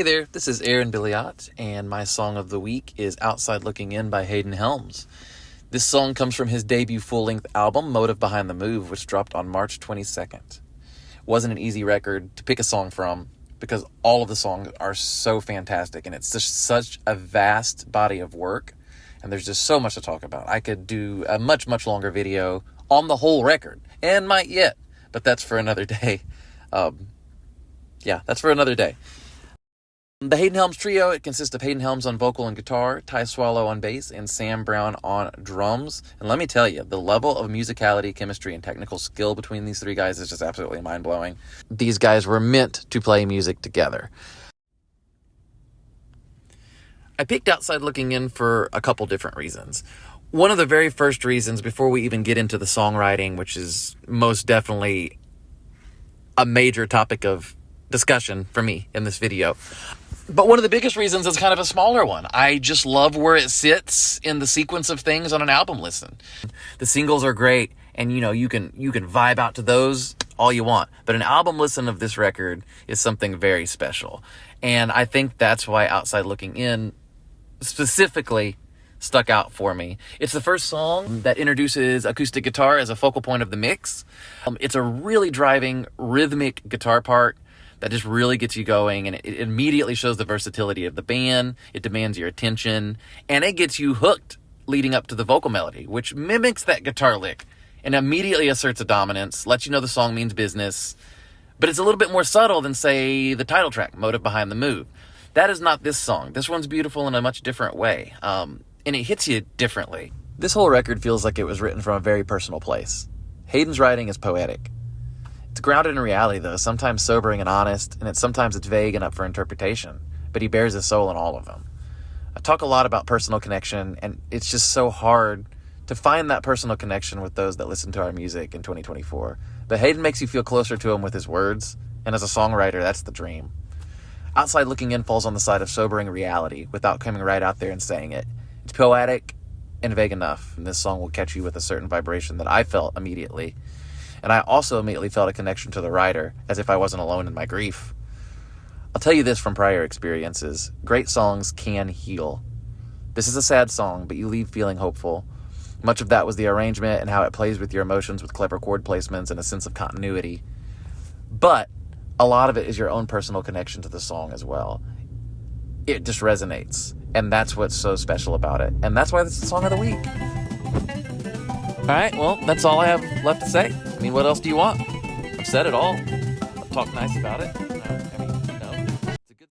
there, this is Aaron Billiot, and my song of the week is Outside Looking In by Hayden Helms. This song comes from his debut full-length album, Motive Behind the Move, which dropped on March 22nd. Wasn't an easy record to pick a song from, because all of the songs are so fantastic, and it's just such a vast body of work, and there's just so much to talk about. I could do a much, much longer video on the whole record, and might yet, but that's for another day. That's for another day. The Hayden Helms trio, it consists of Hayden Helms on vocal and guitar, Ty Soileau on bass, and Sam Brown on drums. And let me tell you, the level of musicality, chemistry, and technical skill between these three guys is just absolutely mind-blowing. These guys were meant to play music together. I picked Outside Looking In for a couple different reasons. One of the very first reasons, before we even get into the songwriting, which is most definitely a major topic of discussion for me in this video. But one of the biggest reasons is kind of a smaller one. I just love where it sits in the sequence of things on an album listen. The singles are great, and you can vibe out to those all you want. But an album listen of this record is something very special. And I think that's why Outside Looking In specifically stuck out for me. It's the first song that introduces acoustic guitar as a focal point of the mix. It's a really driving, rhythmic guitar part that just really gets you going, and it immediately shows the versatility of the band. It demands your attention, and it gets you hooked leading up to the vocal melody, which mimics that guitar lick and immediately asserts a dominance, lets you know the song means business, but it's a little bit more subtle than, say, the title track, Motive Behind the Move. That is not this song. This one's beautiful in a much different way, and it hits you differently. This whole record feels like it was written from a very personal place. Hayden's writing is poetic. It's grounded in reality, though, sometimes sobering and honest, and sometimes it's vague and up for interpretation, but he bears his soul in all of them. I talk a lot about personal connection, and it's just so hard to find that personal connection with those that listen to our music in 2024. But Hayden makes you feel closer to him with his words, and as a songwriter, that's the dream. Outside Looking In falls on the side of sobering reality without coming right out there and saying it. It's poetic and vague enough, and this song will catch you with a certain vibration that I felt immediately. And I also immediately felt a connection to the writer, as if I wasn't alone in my grief. I'll tell you this from prior experiences. Great songs can heal. This is a sad song, but you leave feeling hopeful. Much of that was the arrangement and how it plays with your emotions with clever chord placements and a sense of continuity. But a lot of it is your own personal connection to the song as well. It just resonates, and that's what's so special about it. And that's why this is the song of the week. All right, well, that's all I have left to say. I mean, what else do you want? I've said it all. I've talked nice about it.